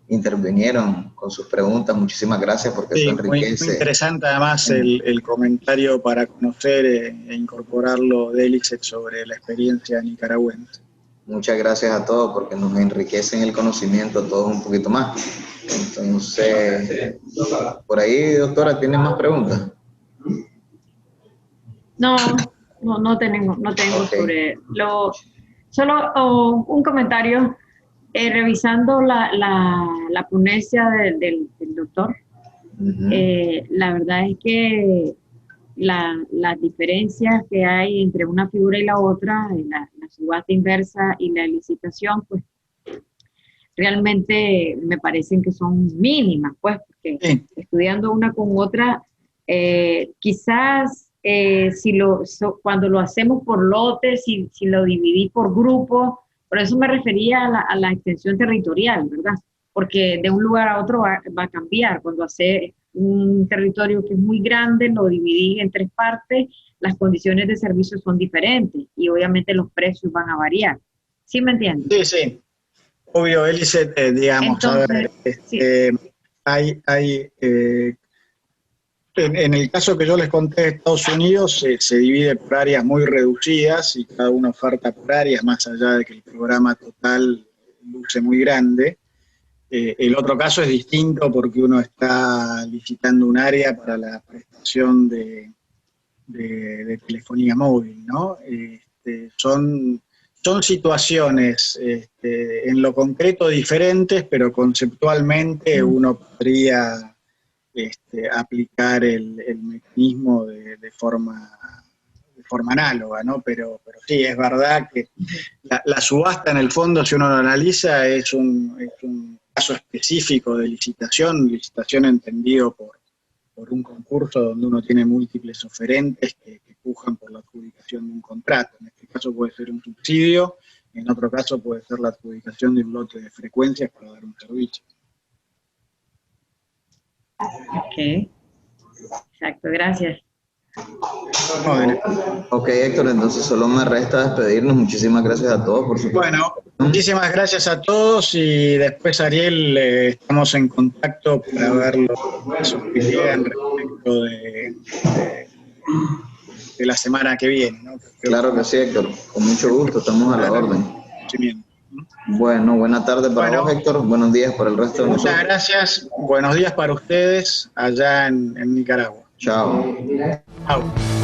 intervinieron con sus preguntas, muchísimas gracias porque sí, eso enriquece. Muy interesante además el comentario para conocer e incorporarlo de Elixet sobre la experiencia nicaragüense. Muchas gracias a todos porque nos enriquecen el conocimiento a todos un poquito más. Entonces, por ahí, doctora, ¿tiene más preguntas? No tengo okay. Sobre lo. Solo un comentario. Revisando la ponencia del doctor, la verdad es que las diferencias que hay entre una figura y la otra, la subasta inversa y la licitación, pues realmente me parecen que son mínimas, pues, porque estudiando una con otra, quizás cuando lo hacemos por lotes, si lo dividí por grupo. Por eso me refería a la extensión territorial, ¿verdad? Porque de un lugar a otro va a cambiar. Cuando hace un territorio que es muy grande, lo dividí en 3 partes, las condiciones de servicio son diferentes y obviamente los precios van a variar. ¿Sí me entiendes? Sí, sí. Obvio, Eliseth, digamos, Entonces, a ver, sí. En el caso que yo les conté de Estados Unidos, se divide por áreas muy reducidas y cada una oferta por áreas, más allá de que el programa total luce muy grande. El otro caso es distinto porque uno está licitando un área para la prestación de telefonía móvil, ¿no? Son situaciones en lo concreto diferentes, pero conceptualmente uno podría aplicar el mecanismo de forma análoga, ¿no? Pero sí, es verdad que la subasta en el fondo, si uno lo analiza, es un caso específico de licitación entendido por un concurso donde uno tiene múltiples oferentes que pujan por la adjudicación de un contrato. En este caso puede ser un subsidio, en otro caso puede ser la adjudicación de un lote de frecuencias para dar un servicio. Ok, exacto, gracias. Ok, Héctor, entonces solo me resta despedirnos. Muchísimas gracias a todos por su Bueno, muchísimas gracias a todos y después, Ariel, estamos en contacto para ver los casos que llegan respecto de la semana que viene, ¿no? Claro que sí, Héctor, con mucho gusto, estamos a la orden. Bueno, buena tarde para vos, Héctor, buenos días para el resto de nosotros. Muchas gracias, buenos días para ustedes allá en Nicaragua. Chao. Chao.